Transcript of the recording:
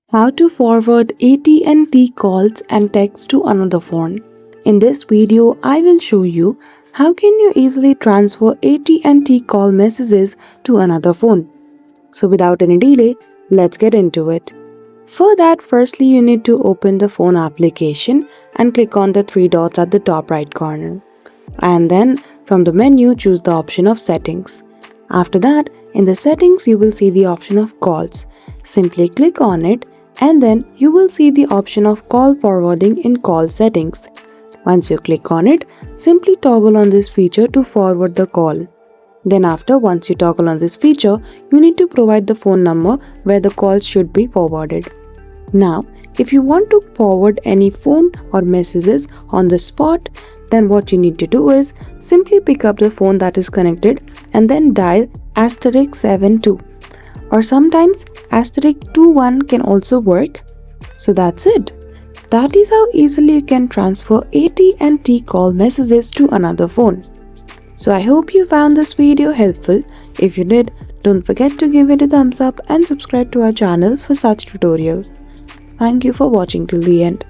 How to forward AT&T calls and text to another phone. In this video, I will show you how can you easily transfer AT&T call messages to another phone. So without any delay, let's get into it. For that, firstly you need to open the phone application and click on the three dots at the top right corner. And then from the menu, choose the option of settings. After that, in the settings, you will see the option of calls. Simply click on it and then you will see the option of call forwarding in call settings. Once you click on it, simply toggle on this feature to forward the call. Then once you toggle on this feature, you need to provide the phone number where the call should be forwarded. Now, if you want to forward any phone or messages on the spot, then what you need to do is simply pick up the phone that is connected and then dial *72, or sometimes *21 can also work. So that's it. That is how easily you can transfer AT&T call messages to another phone. So I hope you found this video helpful. If you did, don't forget to give it a thumbs up and subscribe to our channel for such tutorial. Thank you for watching till the end.